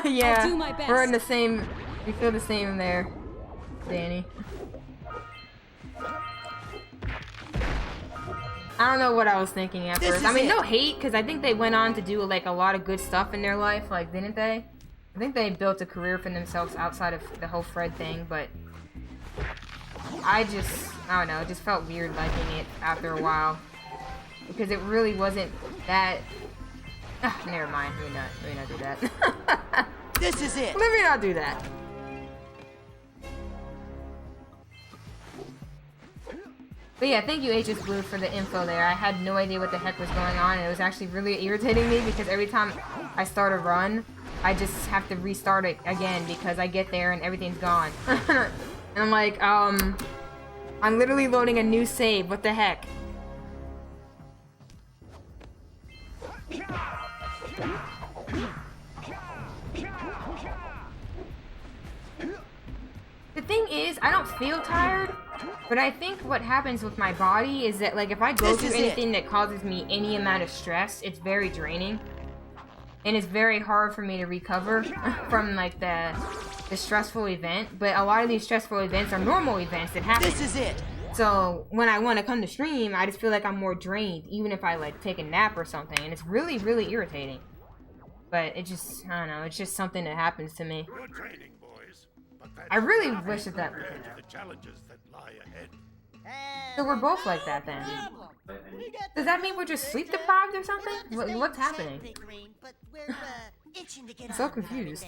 Yeah, I'll do my best. we're in the same. We feel the same there, Danny. I don't know what I was thinking at first. I mean, no hate, because I think they went on to do like a lot of good stuff in their life, like, didn't they? I think they built a career for themselves outside of the whole Fred thing, but I don't know, it just felt weird liking it after a while. Because it really wasn't that... never mind, let me not do that. This is it! Let me not do that. But yeah, thank you HS Blue for the info there. I had no idea what the heck was going on, and it was actually really irritating me because every time I start a run, I just have to restart it again because I get there and everything's gone. And I'm like, I'm literally loading a new save, what the heck? The thing is, I don't feel tired, but I think what happens with my body is that, like, if I go through anything that causes me any amount of stress, it's very draining. And it's very hard for me to recover from, like, the stressful event. But a lot of these stressful events are normal events that happen. This is it! So, when I want to come to stream, I just feel like I'm more drained, even if I, like, take a nap or something. And it's really, really irritating. But it just, I don't know, it's just something that happens to me. I really wish that So we're both like that then. Does that mean we're just sleep deprived or something? What's happening? I'm so confused.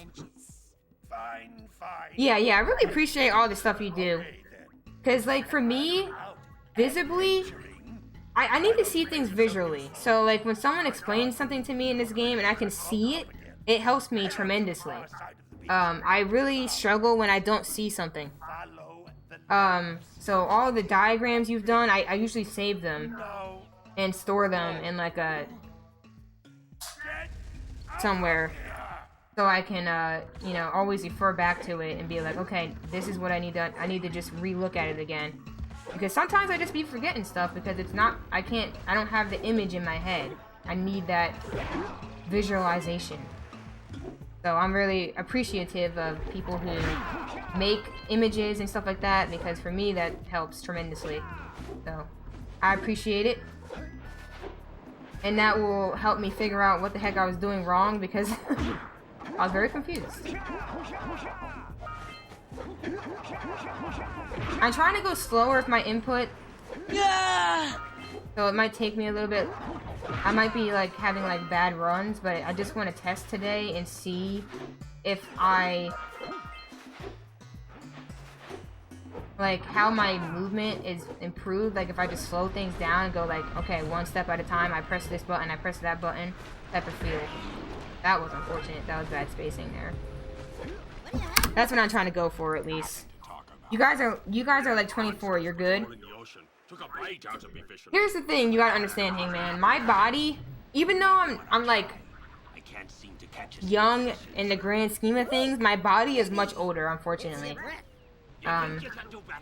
Yeah, I really appreciate all the stuff you do. Because, like, for me, visibly, I need to see things visually. So, like, when someone explains something to me in this game and I can see it, it helps me tremendously. I really struggle when I don't see something. So all the diagrams you've done, I usually save them and store them in like a somewhere so I can you know, always refer back to it and be like, okay, this is what I need to just re-look at it again, because sometimes I just be forgetting stuff because it's not, I don't have the image in my head. I need that visualization. So I'm really appreciative of people who make images and stuff like that, because for me that helps tremendously. So I appreciate it. And that will help me figure out what the heck I was doing wrong, because I was very confused. I'm trying to go slower with my input. Yeah! So it might take me a little bit. I might be like having like bad runs, but I just want to test today and see if like how my movement is improved. Like if I just slow things down and go like, okay, one step at a time, I press this button, I press that button, type of feel. That was unfortunate. That was bad spacing there. That's what I'm trying to go for, at least. You guys are like 24. You're good. Here's the thing you gotta understand, Hangman. My body, even though I'm like young in the grand scheme of things, my body is much older, unfortunately.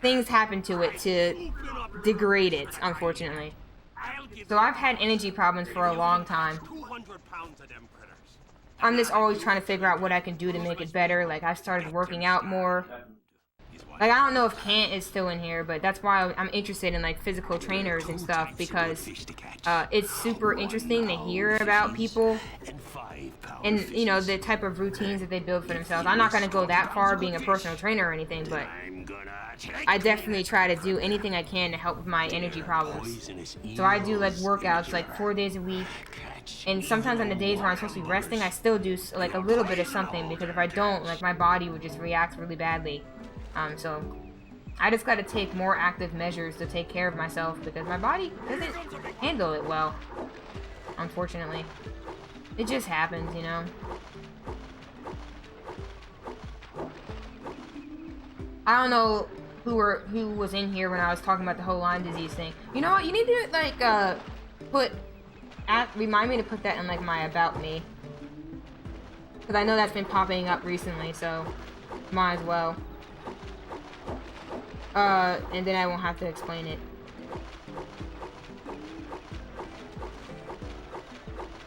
Things happen to it to degrade it, unfortunately. So I've had energy problems for a long time. I'm just always trying to figure out what I can do to make it better. Like, I've started working out more. Like, I don't know if Kant is still in here, but that's why I'm interested in, like, physical trainers and stuff, because it's super interesting to hear about people and, you know, the type of routines that they build for themselves. I'm not going to go that far being a personal trainer or anything, but I definitely try to do anything I can to help with my energy problems. So I do, like, workouts, like, 4 days a week, and sometimes on the days where I'm supposed to be resting, I still do, like, a little bit of something, because if I don't, like, my body would just react really badly. So I just got to take more active measures to take care of myself, because my body doesn't handle it well, unfortunately. It just happens, you know. I don't know who was in here when I was talking about the whole Lyme disease thing. You know what? You need to, like, remind me to put that in, like, my About Me. Because I know that's been popping up recently, so might as well. And then I won't have to explain it.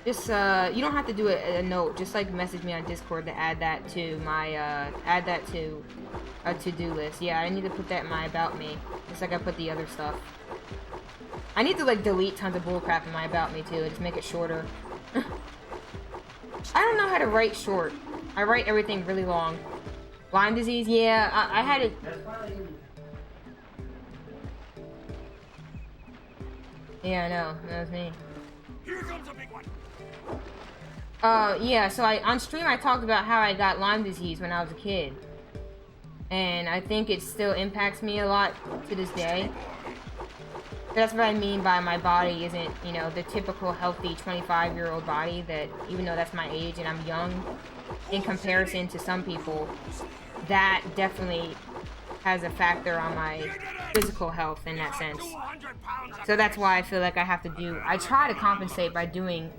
Just you don't have to do a note. Just like message me on Discord to add that to my a to-do list. Yeah, I need to put that in my about me. Just like I put the other stuff. I need to like delete tons of bullcrap in my about me too and just make it shorter. I don't know how to write short. I write everything really long. Lyme disease, yeah, I had it. Yeah, I know. That was me. Here comes a big one. Yeah, so on stream I talked about how I got Lyme disease when I was a kid. And I think it still impacts me a lot to this day. That's what I mean by my body isn't, you know, the typical healthy 25-year-old body that, even though that's my age and I'm young, in comparison to some people, that definitely has a factor on my physical health in that sense. So that's why I feel like I have to I try to compensate by doing,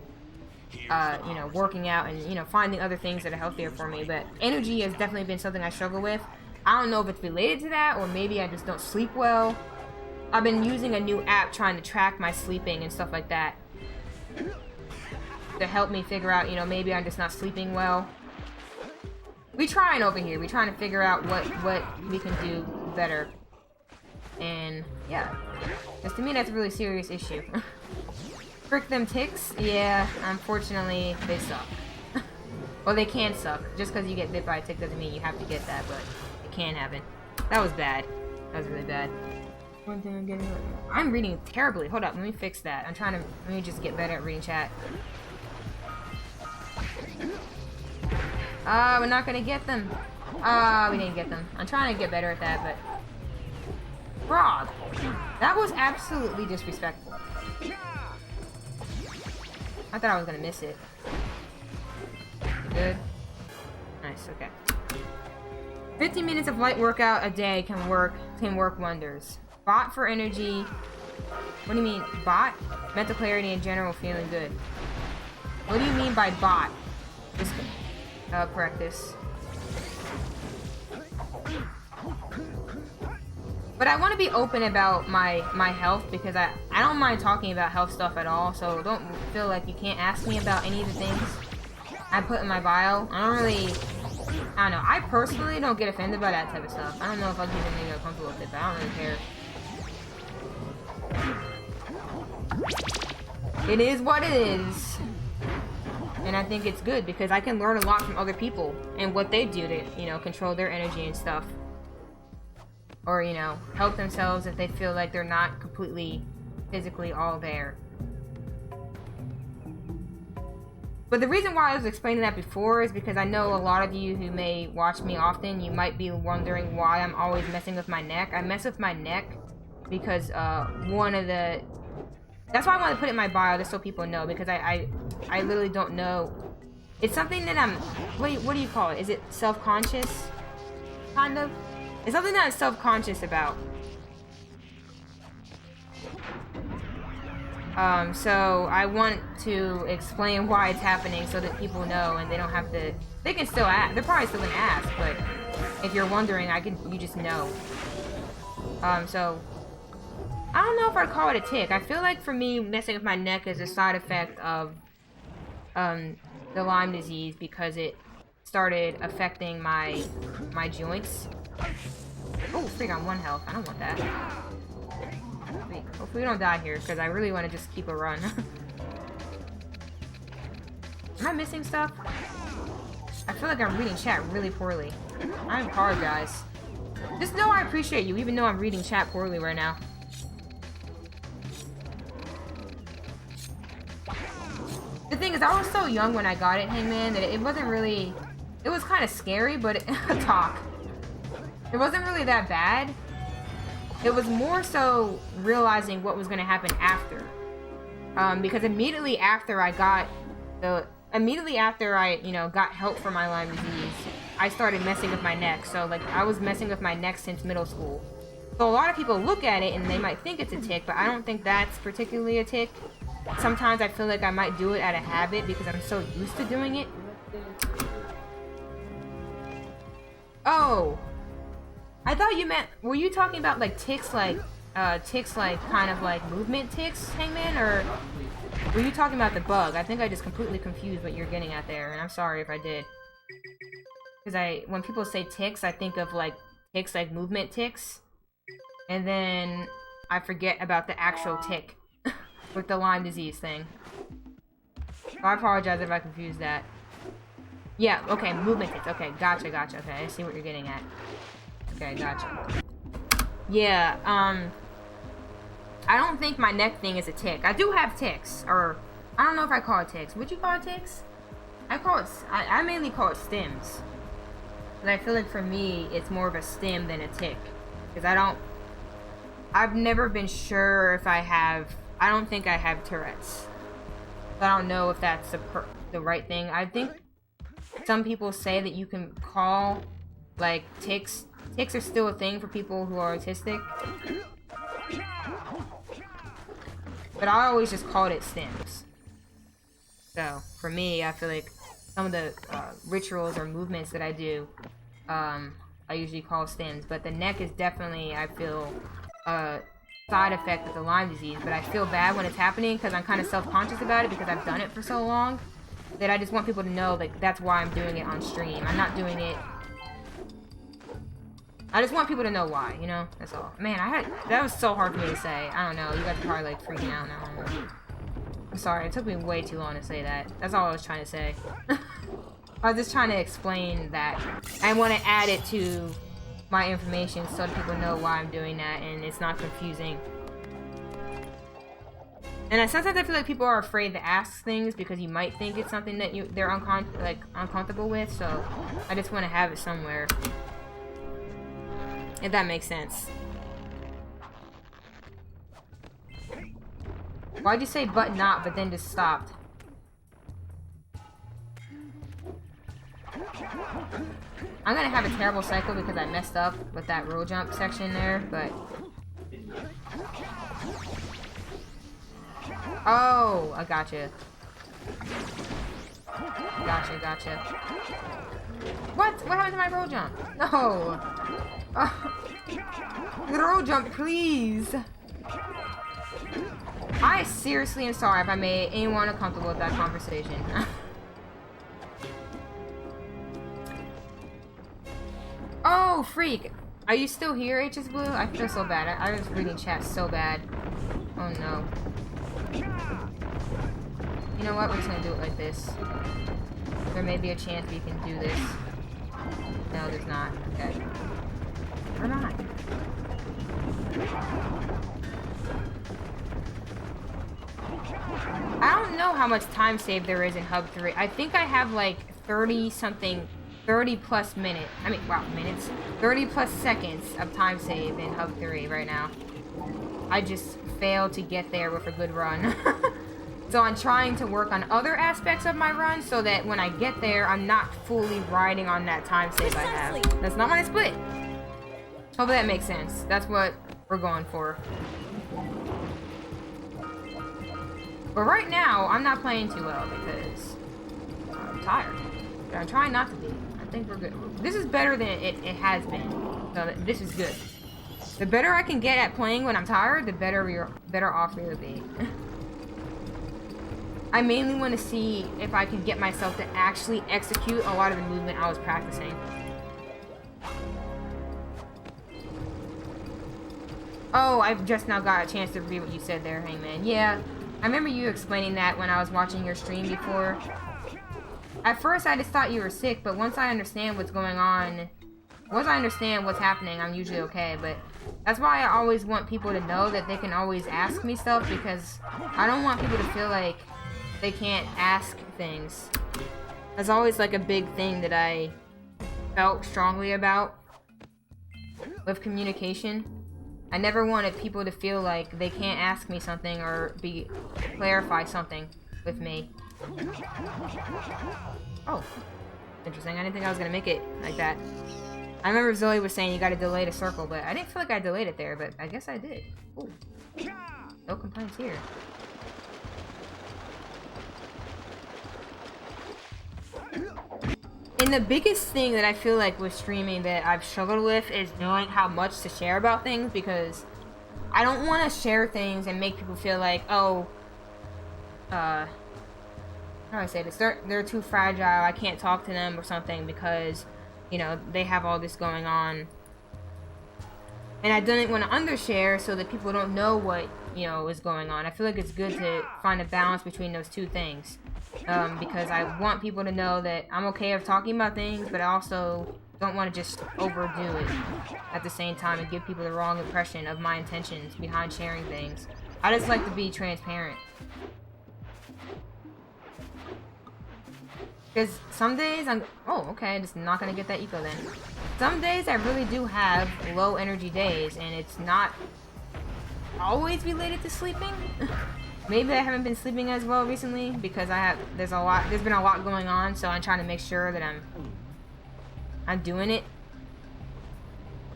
you know, working out and, you know, finding other things that are healthier for me. But energy has definitely been something I struggle with. I don't know if it's related to that or maybe I just don't sleep well. I've been using a new app trying to track my sleeping and stuff like that to help me figure out, you know, maybe I'm just not sleeping well. We trying over here. We trying to figure out what we can do better. And yeah, because to me that's a really serious issue. Frick them ticks? Yeah, unfortunately they suck. Well, they can suck. Just because you get bit by a tick doesn't mean you have to get that, but it can happen. That was bad. That was really bad. One thing I'm getting. I'm reading terribly. Hold up, let me fix that. Let me just get better at reading chat. We're not gonna get them. We didn't get them. I'm trying to get better at that, but Frog, that was absolutely disrespectful. I thought I was gonna miss it. Good. Nice. Okay. 15 minutes of light workout a day can work wonders. Bot for energy. What do you mean, bot? Mental clarity in general, feeling good. What do you mean by bot? Just practice. But I want to be open about my health because I don't mind talking about health stuff at all. So don't feel like you can't ask me about any of the things I put in my bio. I don't know. I personally don't get offended by that type of stuff. I don't know if other people maybe are comfortable with it, but I don't really care. It is what it is. And I think it's good because I can learn a lot from other people and what they do to, you know, control their energy and stuff. Or, you know, help themselves if they feel like they're not completely physically all there. But the reason why I was explaining that before is because I know a lot of you who may watch me often, you might be wondering why I'm always messing with my neck. I mess with my neck because that's why I want to put it in my bio, just so people know, because I literally don't know. It's something that what do you call it? Is it self-conscious? Kind of? It's something that I'm self-conscious about. So I want to explain why it's happening so that people know and they don't have to, they can still ask, they're probably still gonna ask, but if you're wondering, you just know. So, I don't know if I'd call it a tick. I feel like for me, messing with my neck is a side effect of, the Lyme disease because it started affecting my joints. Oh, freak, on 1 health. I don't want that. Wait, hopefully we don't die here, because I really want to just keep a run. Am I missing stuff? I feel like I'm reading chat really poorly. I'm hard, guys. Just know I appreciate you, even though I'm reading chat poorly right now. The thing is, I was so young when I got it, Hangman, that it wasn't really... It was kind of scary, but talk. It wasn't really that bad. It was more so realizing what was going to happen after. Because immediately after I, you know, got help for my Lyme disease, I started messing with my neck. So, like, I was messing with my neck since middle school. So a lot of people look at it and they might think it's a tick, but I don't think that's particularly a tick. Sometimes I feel like I might do it out of habit because I'm so used to doing it. Oh. I thought you meant, were you talking about like ticks like kind of like movement ticks, Hangman, or Were you talking about the bug? I think I just completely confused what you're getting at there, and I'm sorry if I did. Because when people say tics, I think of like tics, like movement tics, and then I forget about the actual tick with the Lyme disease thing. So I apologize if I confused that. Yeah, okay, movement tics. Okay, gotcha, gotcha. Okay, I see what you're getting at. Okay, gotcha. Yeah, I don't think my neck thing is a tick. I do have tics, or I don't know if I call it tics. Would you call it tics? I mainly call it stims. But I feel like for me, it's more of a stim than a tick. Because I've never been sure if I don't think I have Tourette's. I don't know if that's the right thing. I think some people say that you can call, like, tics. Tics are still a thing for people who are autistic. But I always just called it stims. So, for me, I feel like some of the rituals or movements that I do, I usually call stims. But the neck is definitely, I feel, a side effect of the Lyme disease. But I feel bad when it's happening because I'm kind of self-conscious about it because I've done it for so long that I just want people to know, like, that's why I'm doing it on stream. I'm not doing it... I just want people to know why, you know? That's all. Man, that was so hard for me to say. I don't know. You guys are probably, like, freaking out now. I'm sorry. It took me way too long to say that. That's all I was trying to say. I was just trying to explain that. I want to add it to my information so that people know why I'm doing that and it's not confusing. And sometimes I feel like people are afraid to ask things because you might think it's something that they're uncomfortable with, so I just want to have it somewhere. If that makes sense. Why'd you say but not, but then just stopped? I'm gonna have a terrible cycle because I messed up with that roll jump section there, but... Oh, I gotcha. Gotcha. What? What happened to my roll jump? No! The roll jump, please! I seriously am sorry if I made anyone uncomfortable with that conversation. Oh, freak! Are you still here, HS Blue? I feel so bad. I was reading chat so bad. Oh no. You know what? We're just gonna do it like this. There may be a chance we can do this. No, there's not. Okay. Or not. I don't know how much time save there is in Hub 3. I think I have like 30 plus minutes. I mean, wow, minutes. 30 plus seconds of time save in Hub 3 right now. I just failed to get there with a good run. So I'm trying to work on other aspects of my run so that when I get there, I'm not fully riding on that time save I have. That's not when I split. Hopefully that makes sense. That's what we're going for. But right now, I'm not playing too well because I'm tired. But I'm trying not to be. I think we're good. This is better than it has been. So this is good. The better I can get at playing when I'm tired, the better off we'll be. I mainly want to see if I can get myself to actually execute a lot of the movement I was practicing. Oh, I've just now got a chance to read what you said there, Hangman. Yeah, I remember you explaining that when I was watching your stream before. At first, I just thought you were sick, but once I understand what's going on, once I understand what's happening, I'm usually okay. But that's why I always want people to know that they can always ask me stuff, because I don't want people to feel like they can't ask things. That's always like a big thing that I felt strongly about with communication. I never wanted people to feel like they can't ask me something or clarify something with me. Oh, interesting. I didn't think I was gonna make it like that. I remember Zoe was saying you gotta delay the circle, but I didn't feel like I delayed it there, but I guess I did. Ooh. No complaints here. And the biggest thing that I feel like with streaming that I've struggled with is knowing how much to share about things, because I don't want to share things and make people feel like, oh, how do I say this? They're too fragile. I can't talk to them or something because, you know, they have all this going on. And I didn't want to undershare so that people don't know what, you know, is going on. I feel like it's good to find a balance between those two things. Because I want people to know that I'm okay with talking about things, but I also don't want to just overdo it at the same time and give people the wrong impression of my intentions behind sharing things. I just like to be transparent. Because some days I'm... Oh, okay, just not going to get that eco then. Some days I really do have low energy days, and it's not always related to sleeping. Maybe I haven't been sleeping as well recently because there's been a lot going on, so I'm trying to make sure that I'm doing it.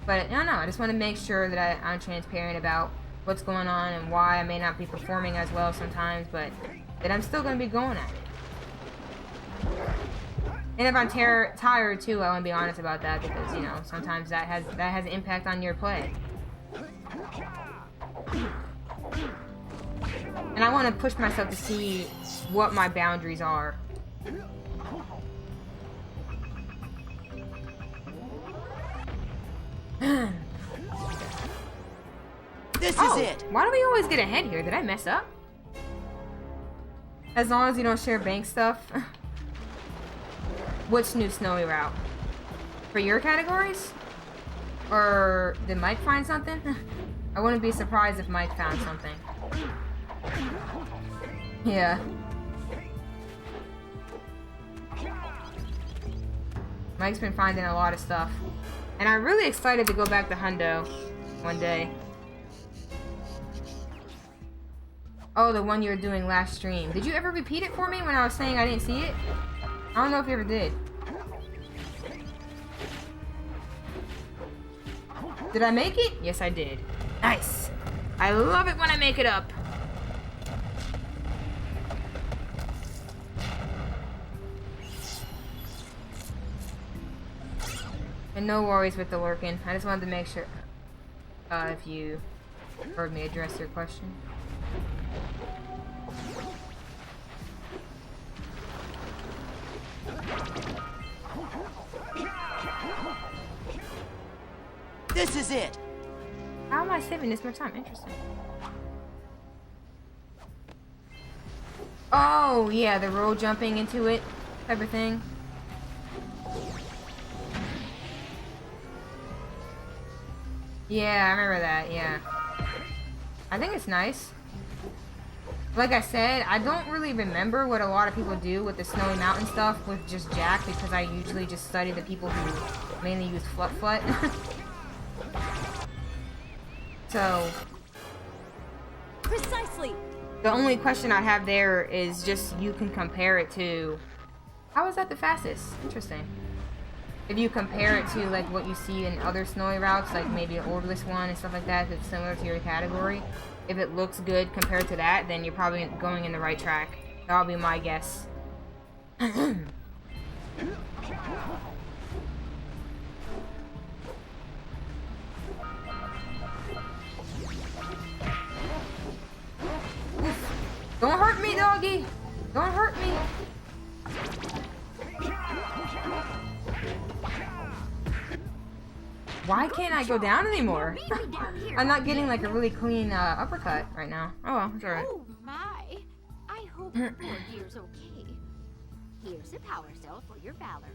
But I don't know, I just want to make sure that I'm transparent about what's going on and why I may not be performing as well sometimes, but that I'm still going to be going at it. And if I'm tired too, I want to be honest about that because, you know, sometimes that has an impact on your play. And I want to push myself to see what my boundaries are. This is it. Why do we always get ahead here? Did I mess up? As long as you don't share bank stuff. What's new snowy route? For your categories? Or did Mike find something? I wouldn't be surprised if Mike found something. Yeah. Mike's been finding a lot of stuff. And I'm really excited to go back to Hundo one day. Oh, the one you were doing last stream. Did you ever repeat it for me when I was saying I didn't see it? I don't know if you ever did. Did I make it? Yes, I did. Nice. I love it when I make it up. And no worries with the lurking. I just wanted to make sure if you heard me address your question. This is it. How am I saving this much time? Interesting. Oh, yeah, the roll jumping into it type of thing. Yeah, I remember that, yeah. I think it's nice. Like I said, I don't really remember what a lot of people do with the Snowy Mountain stuff with just Jak because I usually just study the people who mainly use Flut. So... Precisely. The only question I have there is just you can compare it to... How is that the fastest? Interesting. If you compare it to like what you see in other snowy routes, like maybe an orbless one and stuff like that, that's similar to your category. If it looks good compared to that, then you're probably going in the right track. That'll be my guess. Don't hurt me, doggy! Don't hurt me! Why can't I go down anymore? I'm not getting like a really clean uppercut right now. Oh well, it's alright. Oh my! I hope your poor dear's okay. Here's a power cell for your valor.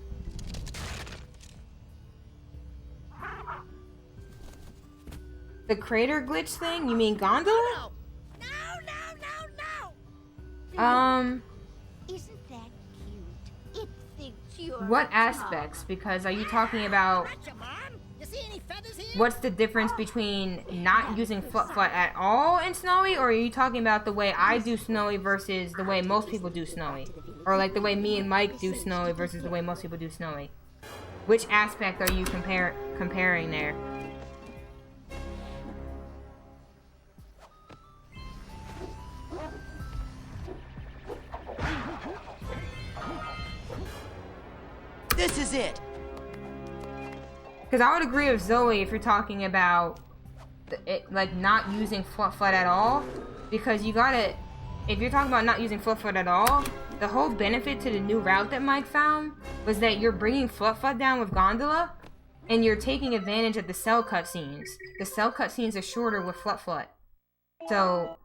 The crater glitch thing? You mean gondola? No! Isn't that cute? It thinks you're What aspects? Because are you talking about what's the difference between not using Flut at all in Snowy, or are you talking about the way I do Snowy versus the way most people do Snowy? Or like the way me and Mike do Snowy versus the way most people do Snowy? Which aspect are you comparing there? This is it. Because I would agree with Zoe if you're talking about it, like not using flat at all, because you gotta if you're talking about not using Flufffoot at all, the whole benefit to the new route that Mike found was that you're bringing Flufffoot down with Gondola, and you're taking advantage of the cell cutscenes. The cell cutscenes are shorter with Flufffoot. So,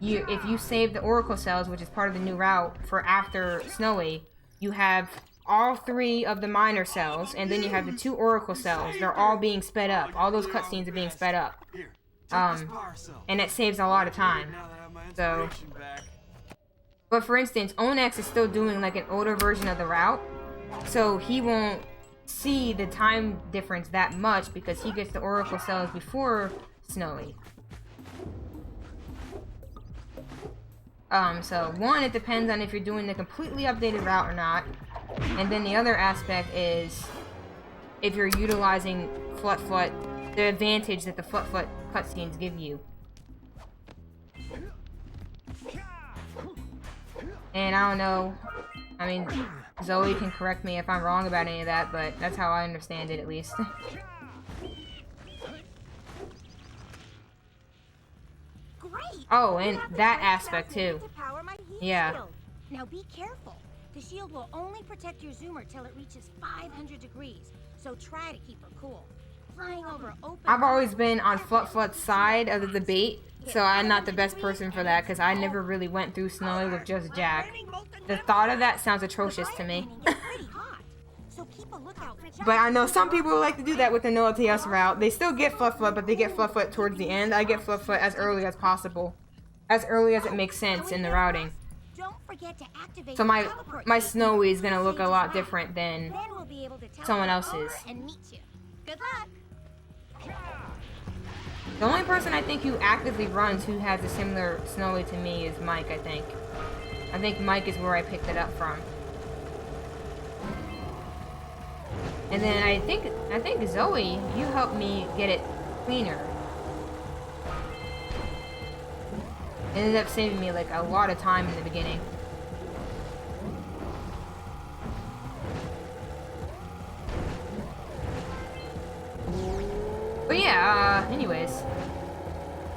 if you save the Oracle cells, which is part of the new route, for after Snowy, you have all 3 of the minor cells, and then you have the 2 Oracle cells. They're all being sped up. All those cutscenes are being sped up. And it saves a lot of time. So, but for instance, Onyx is still doing like an older version of the route, so he won't see the time difference that much because he gets the Oracle cells before Snowy. So one, it depends on if you're doing the completely updated route or not, and then the other aspect is if you're utilizing Flufffoot, the advantage that the Flufffoot cutscenes give you. And I don't know, I mean, Zoe can correct me if I'm wrong about any of that, but that's how I understand it at least. Great. Oh, and that aspect too. To power my heat Yeah. shield. Now be careful. The shield will only protect your zoomer till it reaches 500 degrees, so try to keep her cool. Flying over open... I've always been on Flufffoot's side of the debate, so I'm not the best person for that, because I never really went through Snowy with just Jak. The thought of that sounds atrocious to me. But I know some people like to do that with the no LTS route. They still get Flufffoot, but they get Flufffoot towards the end. I get Flufffoot as early as possible. As early as it makes sense in the routing. So my Snowy is going to look a lot different than someone else's. Good luck. The only person I think who actively runs who has a similar Snowy to me is Mike, I think. I think Mike is where I picked it up from. And then I think Zoe, you helped me get it cleaner. It ended up saving me like a lot of time in the beginning. But yeah, anyways.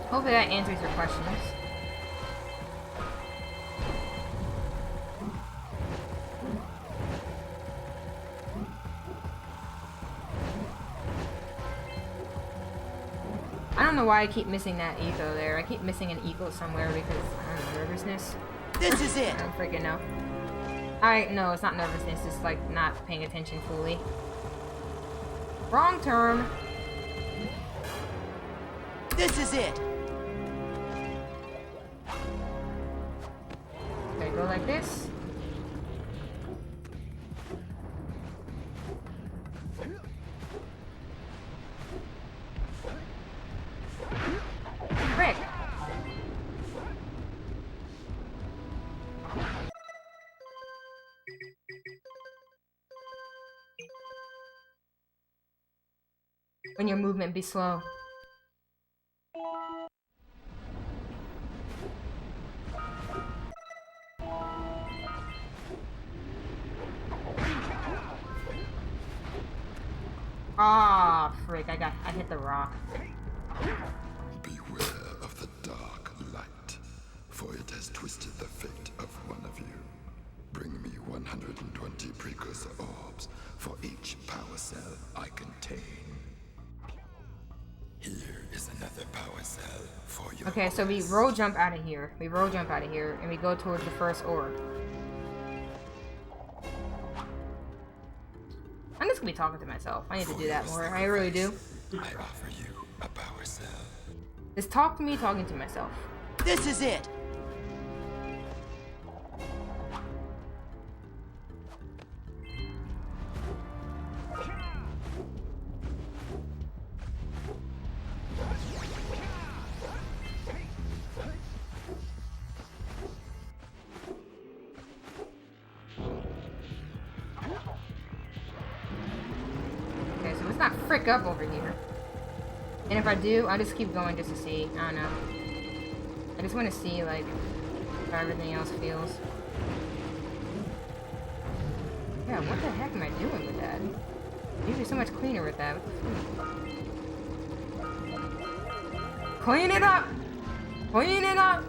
Hopefully that answers your questions. I don't know why I keep missing that eco there. I keep missing an eco somewhere because, I don't know, nervousness. This is it. I don't freaking know. No, it's not nervousness. It's like not paying attention fully. Wrong term. This is it. Okay, go like this. Frick. When your movement be slow. Ah, frick, I hit the rock. Beware of the dark light, for it has twisted the fate of one of you. Bring me 120 Precursor orbs for each power cell I contain. Here is another power cell for you. Okay, so we roll jump out of here. We roll jump out of here, and we go towards the first orb. I'm just gonna be talking to myself. I need to do that more. I really do. I offer you a power cell. Just talk to me talking to myself. This is it. Okay, so let's not frick up over here. And if I do, I'll just keep going just to see. I don't know. I just want to see, like, how everything else feels. Yeah, what the heck am I doing with that? Usually so much cleaner with that. Clean it up! Clean it up!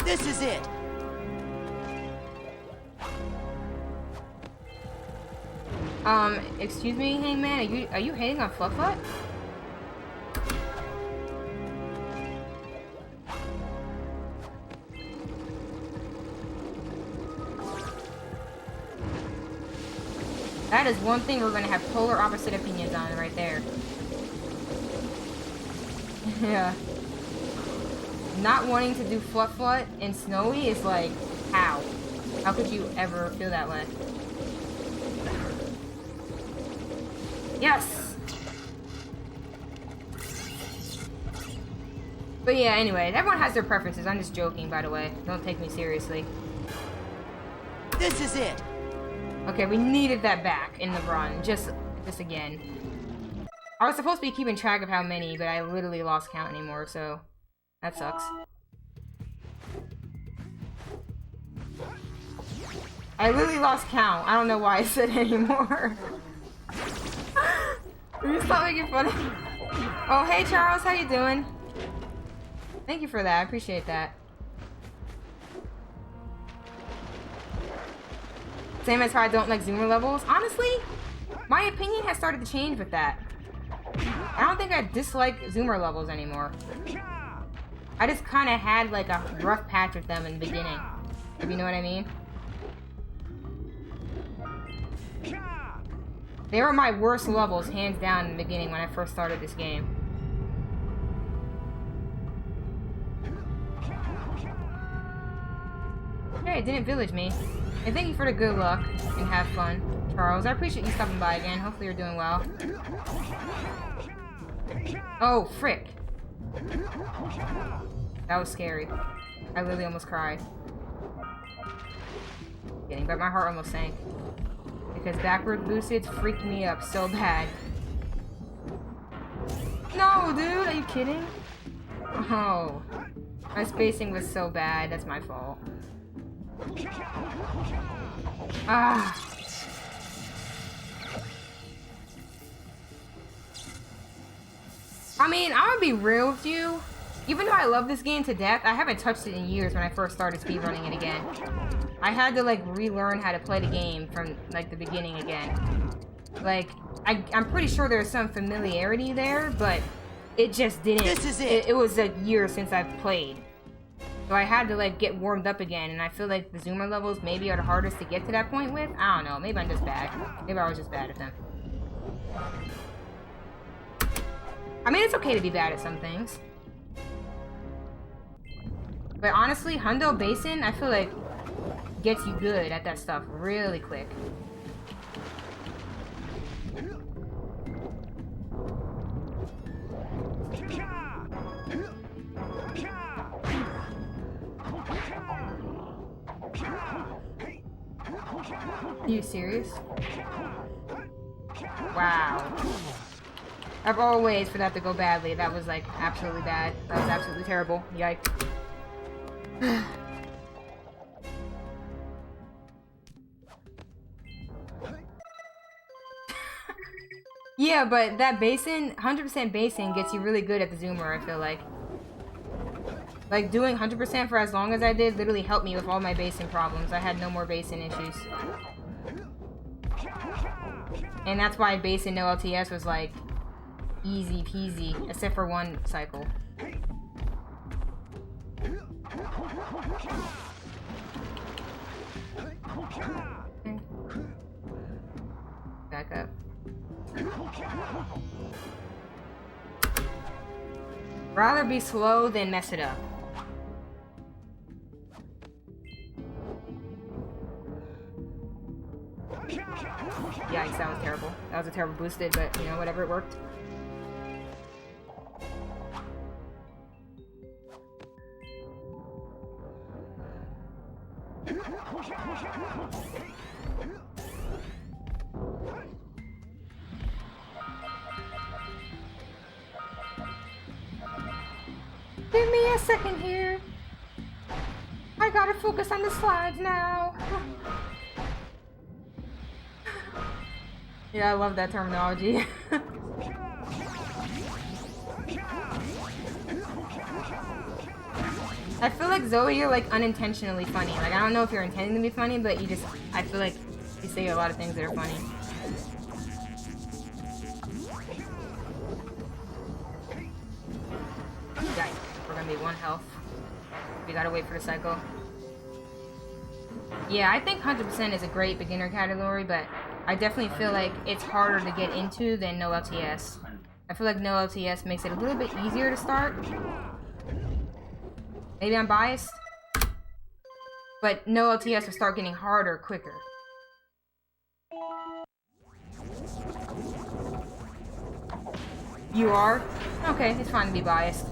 This is it. Excuse me, Hangman, are you hating on Fluffut? That is one thing we're gonna have polar opposite opinions on right there. Yeah. Not wanting to do Fluffut and Snowy is like, how? How could you ever feel that way? Yes! But yeah, anyway, everyone has their preferences. I'm just joking, by the way. Don't take me seriously. This is it. Okay, we needed that back in the run. Just again. I was supposed to be keeping track of how many, but I literally lost count anymore, so that sucks. I literally lost count. I don't know why I said anymore. Will you stop making fun of me? Oh, hey Charles, how you doing? Thank you for that. I appreciate that. Same as how I don't like zoomer levels. Honestly, my opinion has started to change with that. I don't think I dislike zoomer levels anymore. I just kind of had like a rough patch with them in the beginning. If you know what I mean. They were my worst levels, hands down, in the beginning when I first started this game. Hey, it didn't village me. And thank you for the good luck and have fun, Charles. I appreciate you stopping by again. Hopefully you're doing well. Oh, frick. That was scary. I literally almost cried. Kidding, but my heart almost sank. Because backward boosted freaked me up so bad. No, dude, are you kidding? Oh. My spacing was so bad, that's my fault. Ah. I mean, I'm gonna be real with you. Even though I love this game to death, I haven't touched it in years when I first started speedrunning it again. I had to, like, relearn how to play the game from, like, the beginning again. Like, I'm pretty sure there's some familiarity there, but it just didn't. This is it. It was, like, years since I've played. So I had to, like, get warmed up again, and I feel like the zoomer levels maybe are the hardest to get to that point with. I don't know. Maybe I'm just bad. Maybe I was just bad at them. I mean, it's okay to be bad at some things. But honestly, Hundo Basin, I feel like gets you good at that stuff really quick. Are you serious? Wow. I've always for that to go badly. That was like absolutely bad. That was absolutely terrible. Yikes. Yeah, but that basin, 100% basin gets you really good at the zoomer, I feel like. Like, doing 100% for as long as I did literally helped me with all my basin problems. I had no more basin issues. And that's why basin no LTS was, like, easy peasy, except for one cycle. Okay. Back up. Rather be slow than mess it up. Yikes, that was terrible. That was a terrible boosted, but you know, whatever, it worked. Give me a second here. I gotta focus on the slides now. Yeah, I love that terminology. I feel like Zoe, you're like unintentionally funny. Like I don't know if you're intending to be funny, but you just, I feel like you say a lot of things that are funny. Yikes, we're gonna be 1 health. We gotta wait for the cycle. Yeah, I think 100% is a great beginner category, but I definitely feel like it's harder to get into than no LTS. I feel like no LTS makes it a little bit easier to start. Maybe I'm biased, but no LTS will start getting harder quicker. You are? Okay, it's fine to be biased.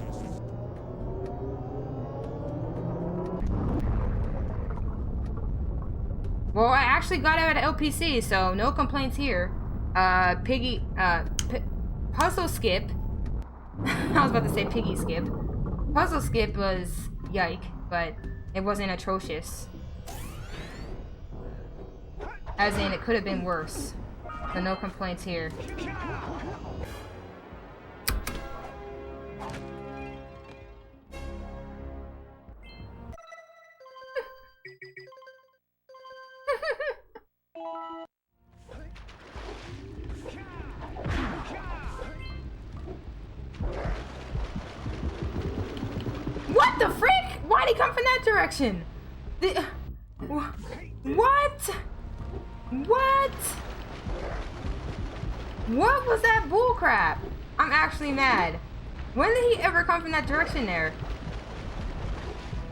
Well, I actually got out of LPC, so no complaints here. Puzzle skip. I was about to say piggy skip. Puzzle skip was yike, but it wasn't atrocious. As in, it could have been worse. So no complaints here. What the frick? Why'd he come from that direction? What? What? What was that bullcrap? I'm actually mad. When did he ever come from that direction there?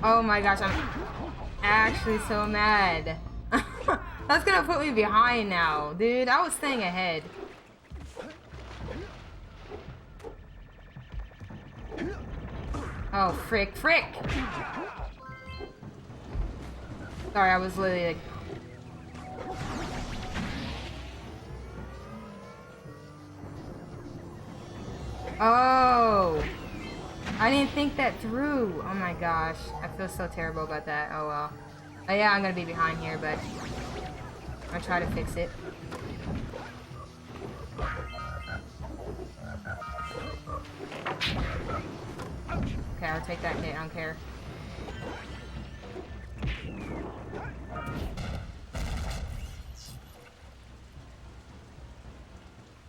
Oh my gosh, I'm actually so mad. That's gonna put me behind now. Dude, I was staying ahead. Oh, frick, frick! Sorry, I was literally like... Oh! I didn't think that through! Oh my gosh. I feel so terrible about that. Oh well. Oh yeah, I'm gonna be behind here, but... I'll try to fix it. Okay, I'll take that hit. I don't care.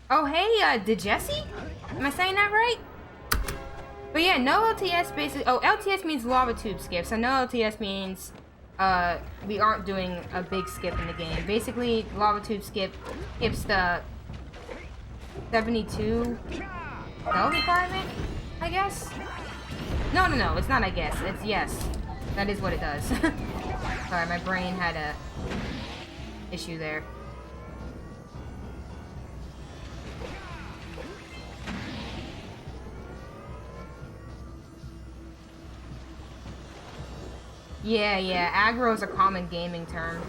Oh, hey, did Jesse? Am I saying that right? But yeah, no LTS basically... Oh, LTS means lava tube skip. So no LTS means we aren't doing a big skip in the game. Basically, lava tube skip skips the 72 cell requirement, I guess? No, no, no. It's not I guess. It's yes. That is what it does. Sorry, my brain had a issue there. Yeah, yeah, aggro is a common gaming term.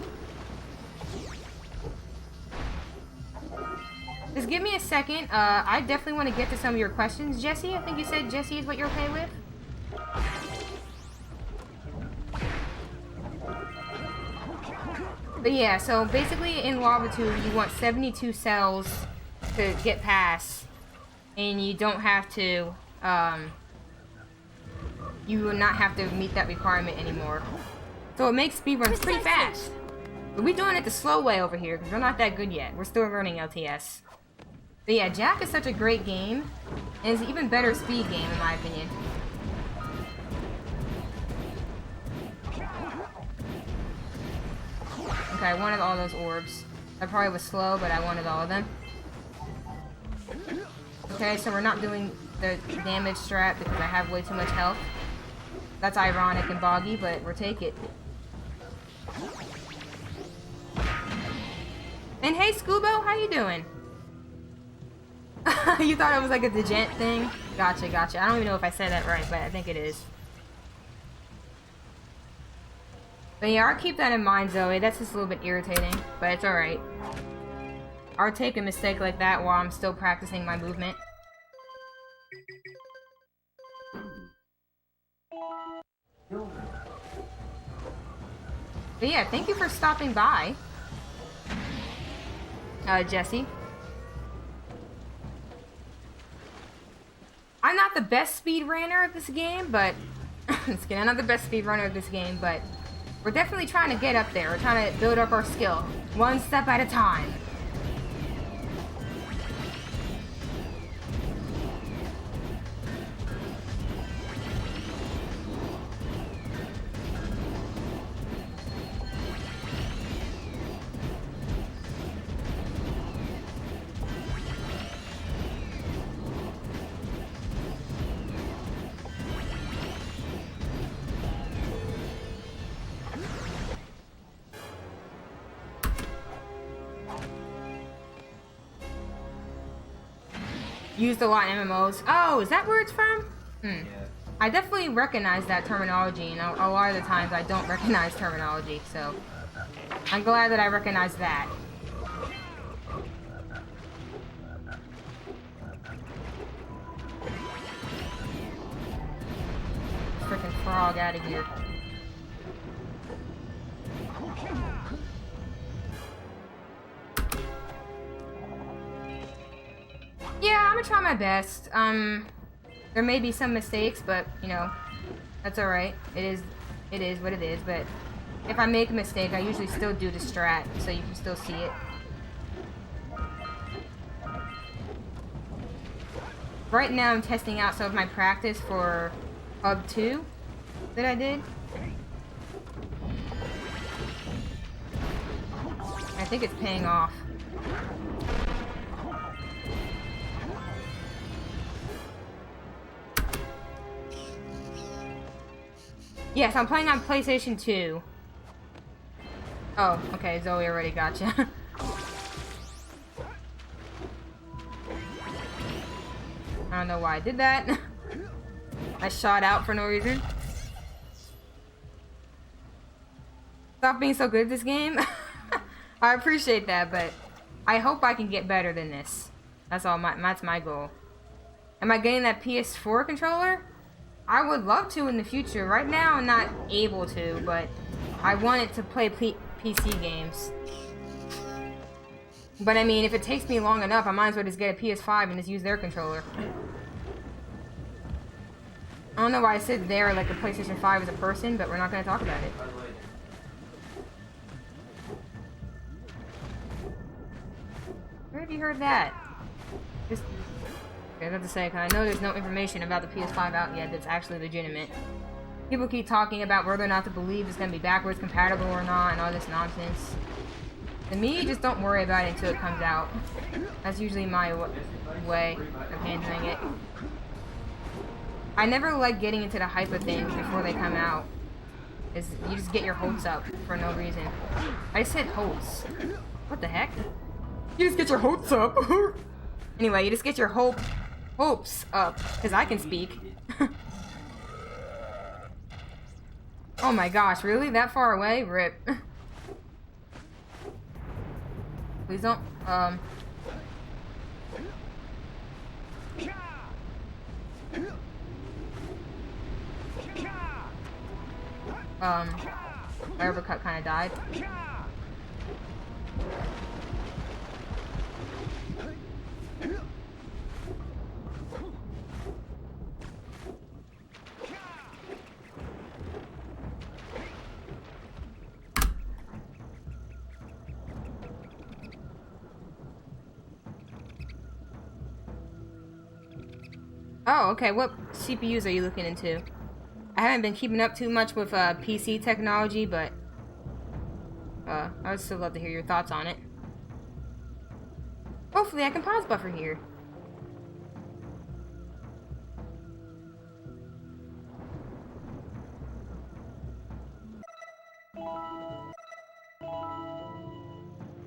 Just give me a second. I definitely want to get to some of your questions, Jesse. I think you said Jesse is what you're okay with. But yeah, so basically in Lava Tube, you want 72 cells to get past, and you don't have to, you will not have to meet that requirement anymore. So it makes speedruns pretty fast. But we're doing it the slow way over here, because we're not that good yet. We're still learning LTS. But yeah, Jak is such a great game, and it's an even better speed game, in my opinion. Okay, I wanted all those orbs. I probably was slow, but I wanted all of them. Okay, so we're not doing the damage strat because I have way too much health. That's ironic and boggy, but we'll take it. And hey, Scoobo, how you doing? You thought it was like a degent thing? Gotcha, gotcha. I don't even know if I said that right, but I think it is. But yeah, I'll keep that in mind, Zoe. That's just a little bit irritating, but it's alright. I'll take a mistake like that while I'm still practicing my movement. But yeah, thank you for stopping by, Jesse. I'm not the best speedrunner of this game, but Just kidding. I'm not the best speedrunner of this game, but we're definitely trying to get up there. We're trying to build up our skill, one step at a time. Used a lot in MMOs. Oh, is that where it's from? I definitely recognize that terminology, and a lot of the times I don't recognize terminology, so I'm glad that I recognize that. Freaking frog out of here. Yeah, I'm gonna try my best. There may be some mistakes, but, you know, that's alright. It is what it is, but if I make a mistake, I usually still do the strat, so you can still see it. Right now, I'm testing out some of my practice for Hub 2 that I did. I think it's paying off. Yes, I'm playing on PlayStation 2. Oh, okay, Zoe already got you. I don't know why I did that. I shot out for no reason. Stop being so good at this game. I appreciate that, but I hope I can get better than this. That's all. That's my goal. Am I getting that PS4 controller? I would love to in the future. Right now, I'm not able to, but I wanted to play PC games. But I mean, if it takes me long enough, I might as well just get a PS5 and just use their controller. I don't know why I said there like a PlayStation 5 is a person, but we're not going to talk about it. Where have you heard that? Just... I was about to say, 'cause I know there's no information about the PS5 out yet that's actually legitimate. People keep talking about whether or not to believe it's going to be backwards compatible or not and all this nonsense. To me, just don't worry about it until it comes out. That's usually my way of handling it. I never like getting into the hype of things before they come out. You just get your hopes up for no reason. I said hopes. What the heck? You just get your hopes up. Anyway, you just get your hopes up, because I can speak. Oh my gosh, really? That far away? Rip. Please don't, my uppercut kind of died. Oh, okay. What CPUs are you looking into? I haven't been keeping up too much with PC technology, but I would still love to hear your thoughts on it. Hopefully I can pause buffer here.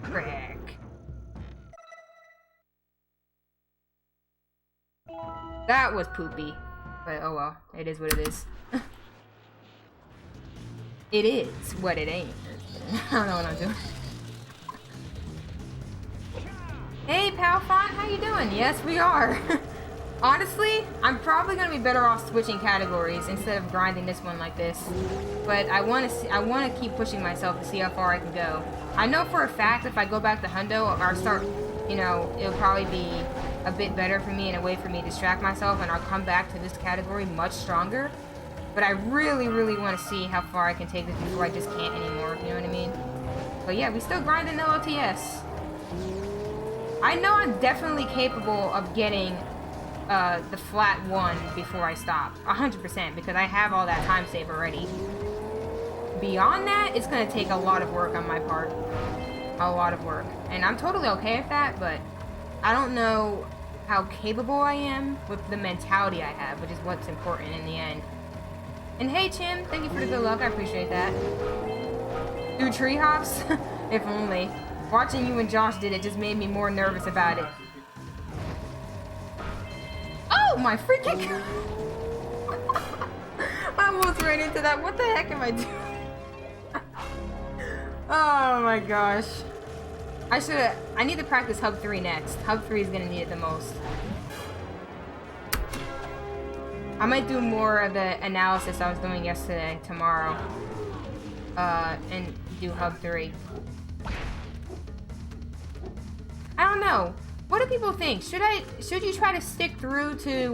Frick. That was poopy. But oh well, it is what it is. It is what it ain't. I don't know what I'm doing. Hey, Palfont, how you doing? Yes, we are. Honestly, I'm probably gonna be better off switching categories instead of grinding this one like this. But I want to keep pushing myself to see how far I can go. I know for a fact if I go back to Hundo or start, you know, it'll probably be a bit better for me and a way for me to distract myself, and I'll come back to this category much stronger. But I really, really want to see how far I can take this before I just can't anymore. You know what I mean? But yeah, we still grinding the LTS. I know I'm definitely capable of getting the flat 1 before I stop. 100%, because I have all that time save already. Beyond that, it's going to take a lot of work on my part. A lot of work. And I'm totally okay with that, but I don't know how capable I am with the mentality I have, which is what's important in the end. And hey, Chim, thank you for the good luck. I appreciate that. Do tree hops? If only. Watching you and Josh did it just made me more nervous about it. Oh, my freaking... I almost ran into that. What the heck am I doing? Oh my gosh. I need to practice Hub 3 next. Hub 3 is gonna need it the most. I might do more of the analysis I was doing yesterday, tomorrow. And do Hub 3. I don't know. What do people think? Should you try to stick through to,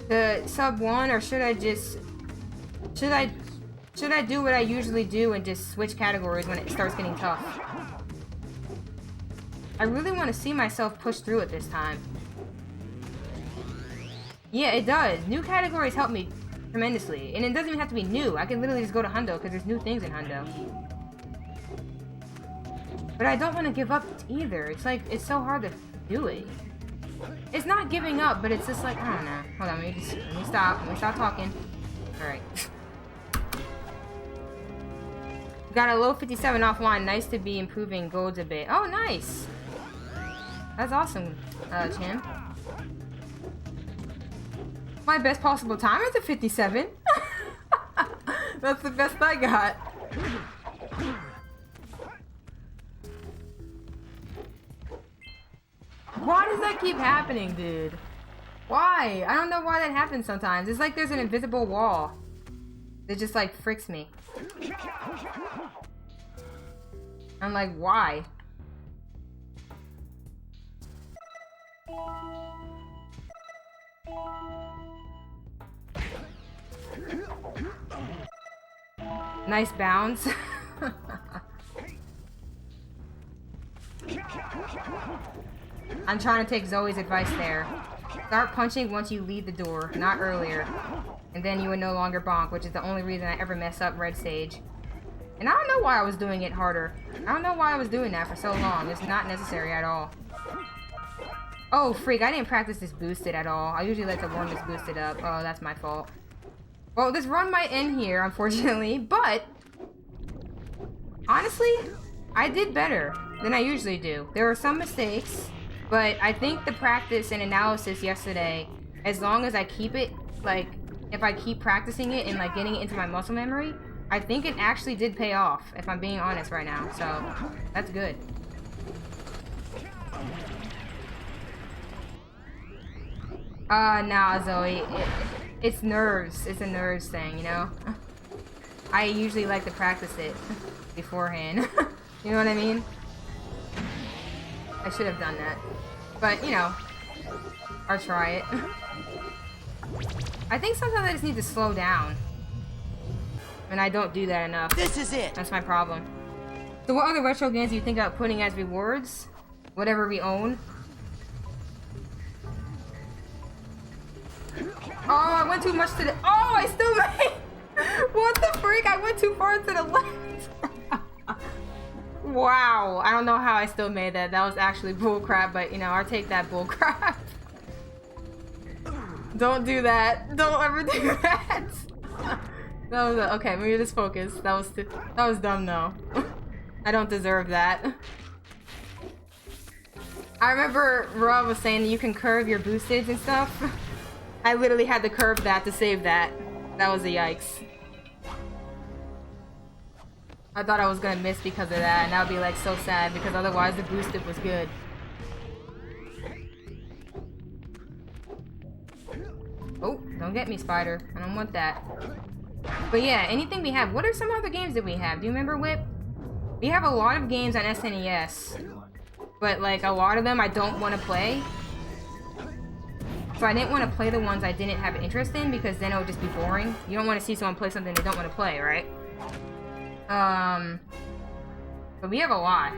the sub 1, or should I do what I usually do and just switch categories when it starts getting tough? I really want to see myself push through it this time. Yeah, it does. New categories help me tremendously. And it doesn't even have to be new. I can literally just go to Hundo because there's new things in Hundo. But I don't want to give up either. It's like, it's so hard to do it. It's not giving up, but it's just like, I don't know. Hold on, let me stop talking. Alright. Got a low 57 offline. Nice to be improving golds a bit. Oh, nice. That's awesome, Chan. My best possible time is a 57. That's the best I got. Why does that keep happening, dude? Why? I don't know why that happens sometimes. It's like there's an invisible wall that just like fricks me. I'm like, why? Nice bounce. I'm trying to take Zoe's advice there. Start punching once you leave the door, not earlier. And then you would no longer bonk, which is the only reason I ever mess up Red Stage. And I don't know why I was doing it harder. I don't know why I was doing that for so long. It's not necessary at all. Oh, freak, I didn't practice this boosted at all. I usually like to warm this boosted up. Oh, that's my fault. Well, this run might end here, unfortunately, but... honestly, I did better than I usually do. There were some mistakes, but I think the practice and analysis yesterday, as long as I keep it, like, if I keep practicing it and, like, getting it into my muscle memory, I think it actually did pay off, if I'm being honest right now. So, that's good. Nah, Zoe. It's nerves. It's a nerves thing, you know? I usually like to practice it beforehand. You know what I mean? I should have done that. But, you know, I'll try it. I think sometimes I just need to slow down. And I don't do that enough. This is it. That's my problem. So what other retro games do you think about putting as rewards? Whatever we own. Oh, I went too much to the... oh, I still made... what the freak? I went too far to the left. Wow. I don't know how I still made that. That was actually bullcrap, but, you know, I'll take that bullcrap. Don't do that. Don't ever do that. That was... okay, maybe just focus. That was dumb, though. I don't deserve that. I remember Rob was saying that you can curve your boostage and stuff. I literally had to curve that to save that. That was a yikes. I thought I was gonna miss because of that, and that would be like so sad because otherwise the boosted was good. Oh, don't get me, Spider. I don't want that. But yeah, anything we have. What are some other games that we have? Do you remember, Whip? We have a lot of games on SNES. But like a lot of them I don't want to play. So I didn't want to play the ones I didn't have interest in because then it would just be boring. You don't want to see someone play something they don't want to play, right? But we have a lot.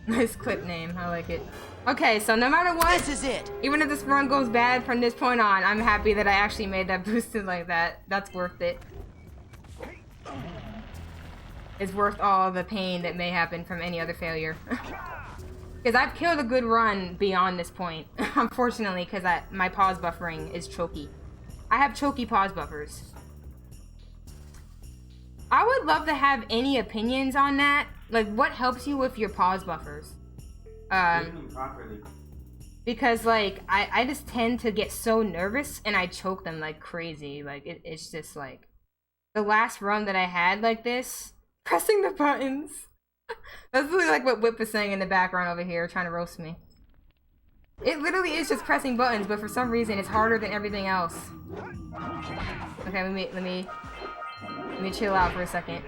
Nice clip name, I like it. Okay, so no matter what, This is it. even if this run goes bad from this point on, I'm happy that I actually made that boosted like that. That's worth it. It's worth all the pain that may happen from any other failure. Because I've killed a good run beyond this point, unfortunately, because my pause buffering is choky. I have choky pause buffers. I would love to have any opinions on that. Like, what helps you with your pause buffers? Because, like, I just tend to get so nervous and I choke them like crazy. Like, it's just like... The last run that I had like this, pressing the buttons. That's really like what Whip was saying in the background over here, trying to roast me. It literally is just pressing buttons, but for some reason it's harder than everything else. Okay, let me chill out for a second.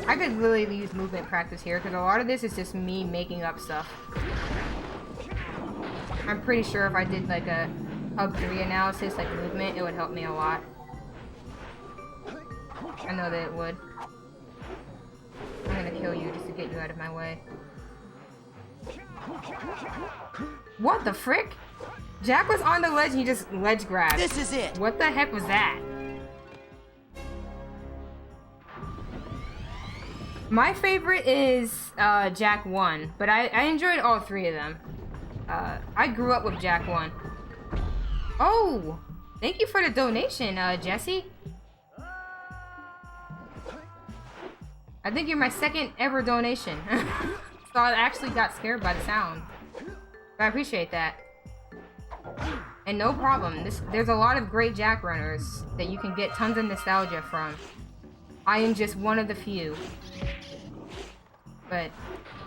I could literally use movement practice here because a lot of this is just me making up stuff. I'm pretty sure if I did like a Hub 3 analysis, like movement, it would help me a lot. I know that it would. I'm gonna kill you just to get you out of my way. What the frick? Jack was on the ledge and he just ledge grabbed. This is it. What the heck was that? My favorite is Jak 1, but I enjoyed all three of them. I grew up with Jak 1. Oh! Thank you for the donation, Jesse. I think you're my second ever donation. So I actually got scared by the sound. But I appreciate that. And no problem. There's a lot of great Jak runners that you can get tons of nostalgia from. I am just one of the few. But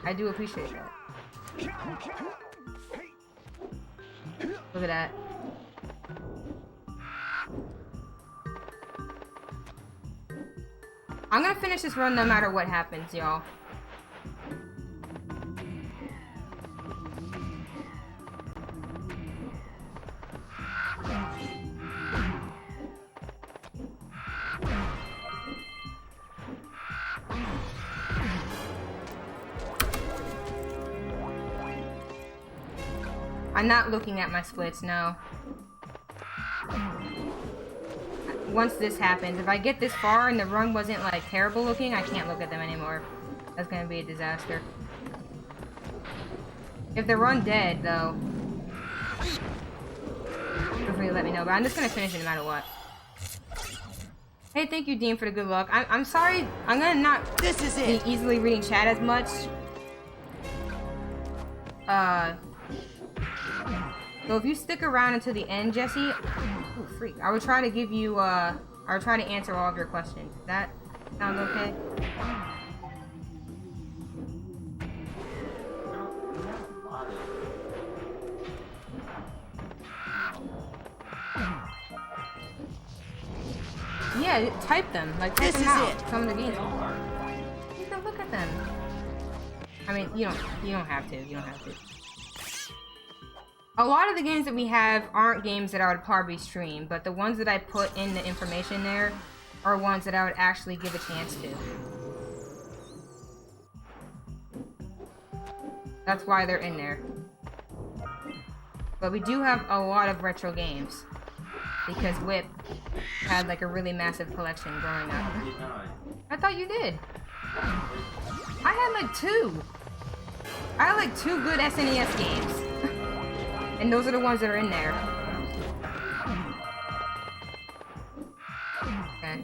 I do appreciate that. Look at that. I'm gonna finish this run no matter what happens, y'all. I'm not looking at my splits, no. Once this happens, if I get this far and the run wasn't like terrible looking, I can't look at them anymore. That's gonna be a disaster. If the run dead, though, feel free to let me know. But I'm just gonna finish it no matter what. Hey, thank you, Dean, for the good luck. I'm sorry. I'm gonna not This is it. be easily reading chat as much. So if you stick around until the end, Jesse, ooh, freak, I would try to give you, I would try to answer all of your questions. Does that sound okay? Yeah, type them. Like, type them out. Some of the games. You can look at them. I mean, you don't have to. You don't have to. A lot of the games that we have aren't games that I would probably stream, but the ones that I put in the information there are ones that I would actually give a chance to. That's why they're in there. But we do have a lot of retro games, because Whip had like a really massive collection growing up. I thought you did. I had like two. I had like 2 good SNES games. And those are the ones that are in there. Okay.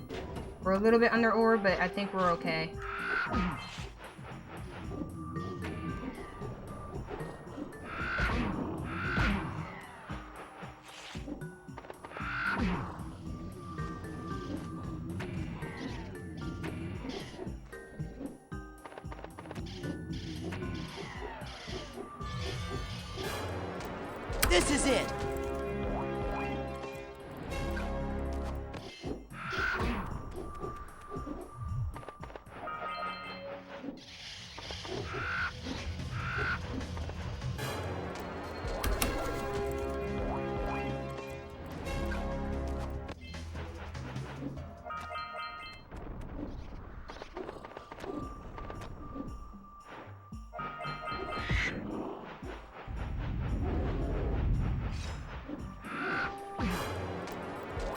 We're a little bit under orb, but I think we're okay. This is it.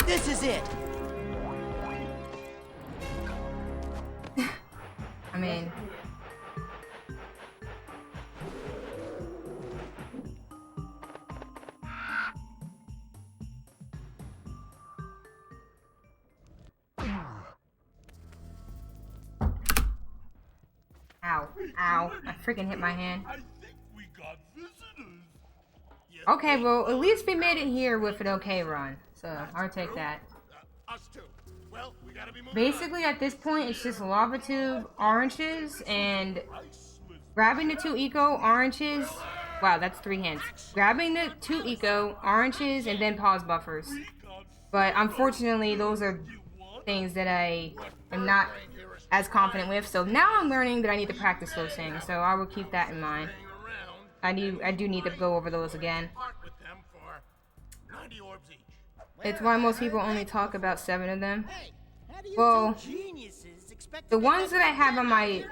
This is it. I mean... Ow. Ow. I freaking hit my hand. I think we got visitors. Yes, Okay, well, at least we made it here with an okay run. So, I'll take that. us too. Well, we gotta be moving Basically, at this point, it's just lava tube, oranges, and grabbing the 2 eco, oranges. Wow, that's 3 hands. Grabbing the 2 eco, oranges, and then pause buffers. But unfortunately, those are things that I am not as confident with. So now I'm learning that I need to practice those things. So I will keep that in mind. I do need to go over those again. with them for 90 orbs each. It's why most people only talk about 7 of them. Well, the ones that I have on my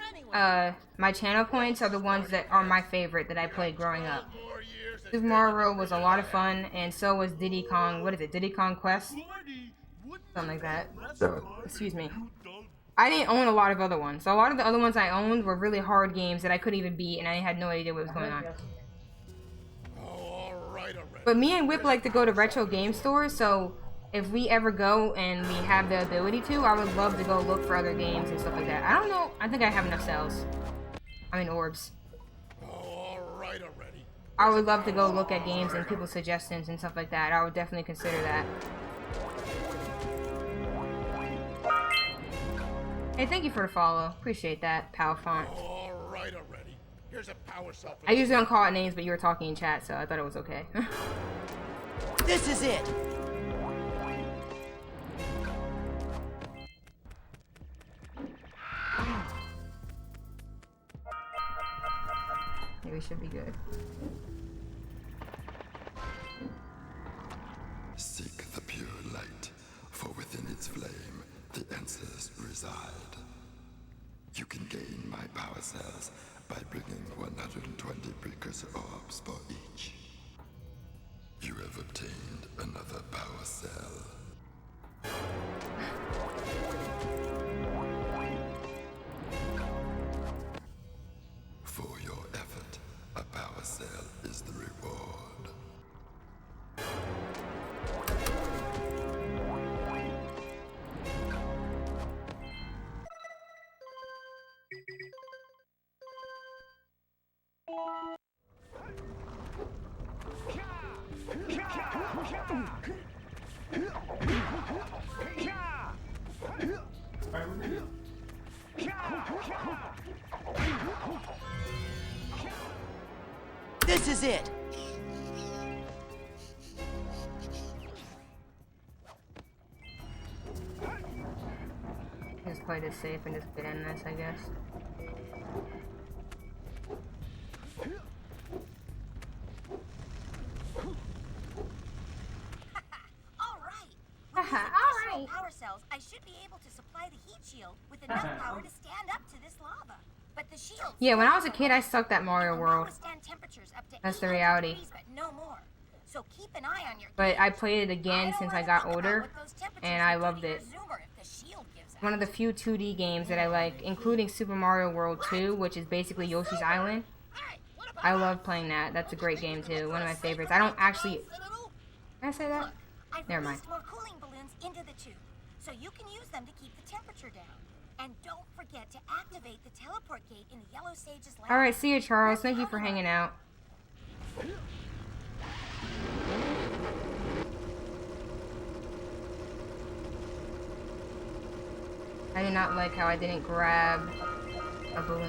my channel points are the ones that are my favorite that I played growing up. Super Mario World was a lot of fun, and so was Diddy Kong. What is it? Diddy Kong Quest? Something like that. Excuse me. I didn't own a lot of other ones. So a lot of the other ones I owned were really hard games that I couldn't even beat, and I had no idea what was going on. But me and Whip like to go to retro game stores, so if we ever go and we have the ability to, I would love to go look for other games and stuff like that. I don't know. I think I have enough cells. I mean orbs. I would love to go look at games and people's suggestions and stuff like that. I would definitely consider that. Hey, thank you for the follow. Appreciate that, Pal Font. Here's a power cell. I usually don't call it names, but you were talking in chat, so I thought it was okay. This is it. Maybe we should be good. Seek the pure light, for within its flame, the answers reside. You can gain my power cells by bringing 120 precursor orbs for each. You have obtained another power cell. For your effort, a power cell is the reward. This is it. Just play this safe and just get in this, I guess. Alright. Power cells, I should be able to supply the heat shield with enough power to stand up to this lava. But the shield. Yeah, when I was a kid, I sucked at Mario World. That's the reality. But no more. So keep an eye on your. But I played it again since I got older, and I loved it. One of the few 2D games that I like, including Super Mario World 2, which is basically Yoshi's Island. I love playing that. That's a great game too. One of my favorites. I don't actually. Can I say that? Never mind. More cooling balloons into the tube. so you can use them to keep the temperature down. And don't forget to activate the teleport gate in the Yellow Sage's lab. Alright, see you, Charles. Thank you for hanging out. I did not like how I didn't grab a balloon.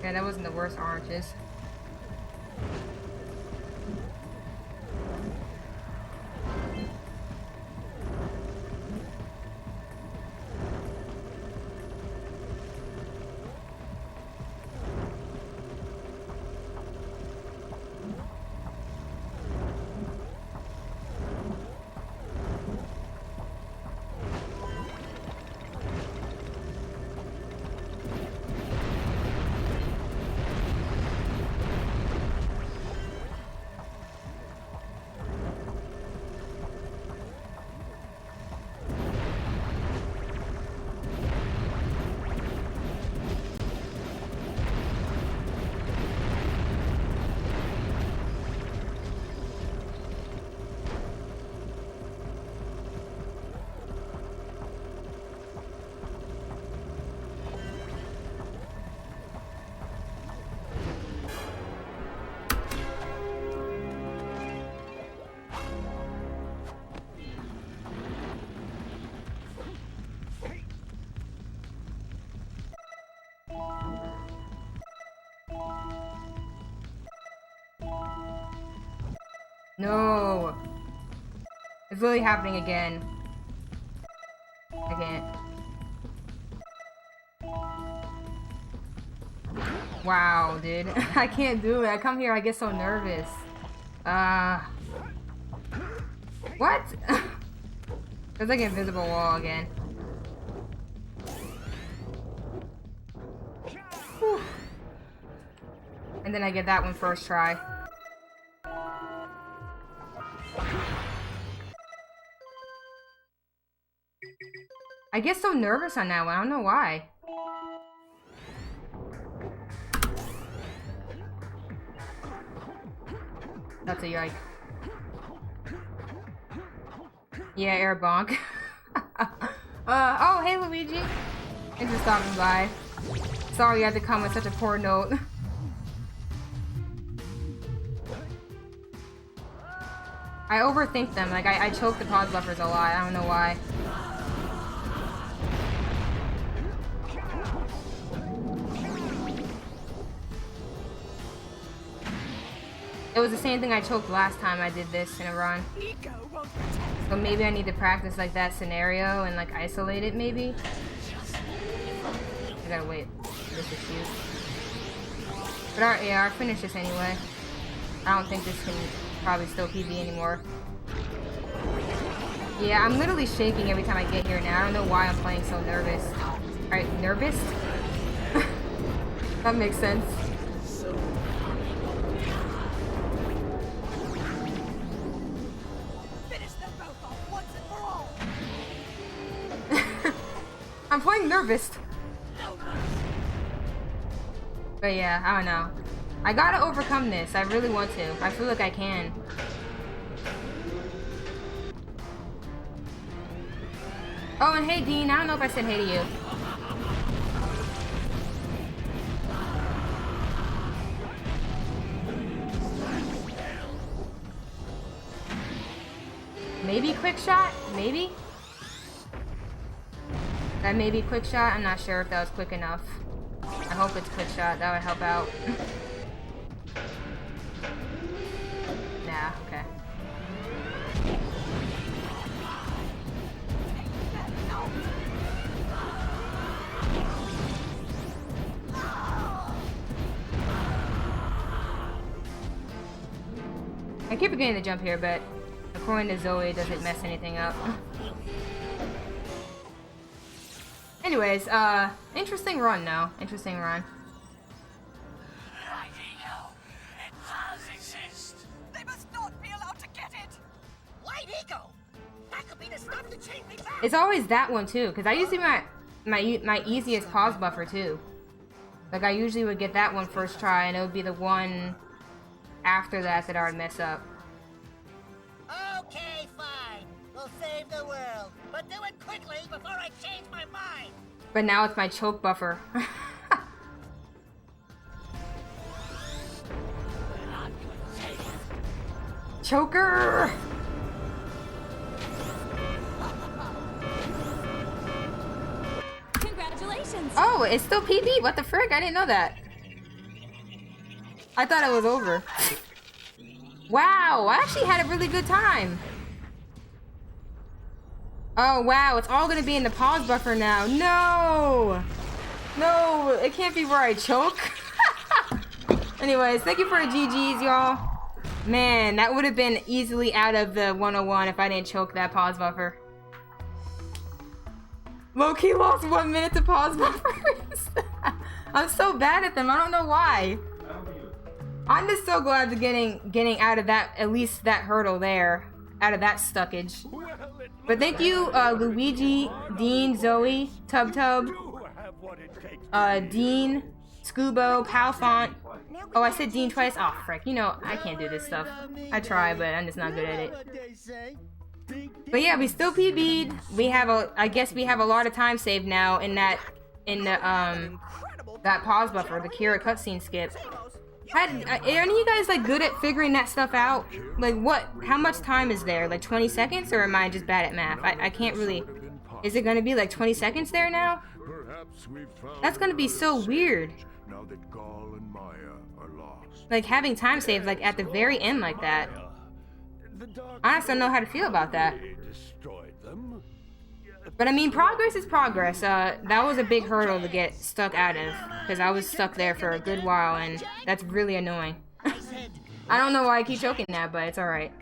Yeah, that wasn't the worst oranges. No! It's really happening again. I can't. Wow, dude. I can't do it. I come here, I get so nervous. What? There's like an invisible wall again. Whew. And then I get that one first try. I get so nervous on that one. I don't know why. That's a yike. Yeah, air bonk. Oh, hey Luigi. Thanks for stopping by. Sorry you had to come with such a poor note. I overthink them. Like, I choke the pause buffers a lot. I don't know why. It was the same thing I choked last time I did this in a run. So maybe I need to practice like that scenario and like isolate it maybe. I gotta wait for this to shoot. But I'll finish this anyway. I don't think this can probably still PB anymore. Yeah, I'm literally shaking every time I get here now. I don't know why I'm playing so nervous. Alright, nervous? That makes sense. I'm playing nervous. But yeah, I don't know. I gotta overcome this. I really want to. I feel like I can. Oh, and hey Dean, I don't know if I said hey to you. Maybe quick shot? Maybe? That may be quick shot. I'm not sure if that was quick enough. I hope it's quick shot. That would help out. Nah, okay. I keep forgetting to jump here, but according to Zoe, it doesn't mess anything up. Anyways, interesting run now. Interesting run. They must not be allowed to get it. White ego. That could be the stuff to change me back. It's always that one too, because I usually my easiest pause buffer too. Like I usually would get that one first try, and it would be the one after that that I would mess up. Okay, fine. We'll save the world, but do it quickly before I change my mind. But now it's my choke buffer. Choker! Congratulations! Oh, it's still PB? What the frick? I didn't know that. I thought it was over. Wow, I actually had a really good time. Oh, wow, it's all gonna be in the pause buffer now. No! No, it can't be where I choke. Anyways, thank you for the GGs, y'all. Man, that would have been easily out of the 101 if I didn't choke that pause buffer. Low-key lost 1 minute to pause buffers. I'm so bad at them, I don't know why. I'm just so glad to getting out of that, at least that hurdle there. Out of that stuckage. But thank you, Luigi, Dean, Zoe, Tub, Dean, Scubo, Palfont. Oh, I said Dean twice. Oh, frick. You know, I can't do this stuff. I try, but I'm just not good at it. But yeah, we still PB'd. We have I guess we have a lot of time saved now in that, that pause buffer, the Keira cutscene skip. Are any of you guys like good at figuring that stuff out? Like how much time is there? Like 20 seconds, or am I just bad at math? I can't really, is it gonna be like 20 seconds there now? That's gonna be so weird. Like having time saved like at the very end like that. I just don't know how to feel about that. But I mean, progress is progress. That was a big hurdle to get stuck out of, because I was stuck there for a good while, and that's really annoying. I don't know why I keep choking that, but it's alright.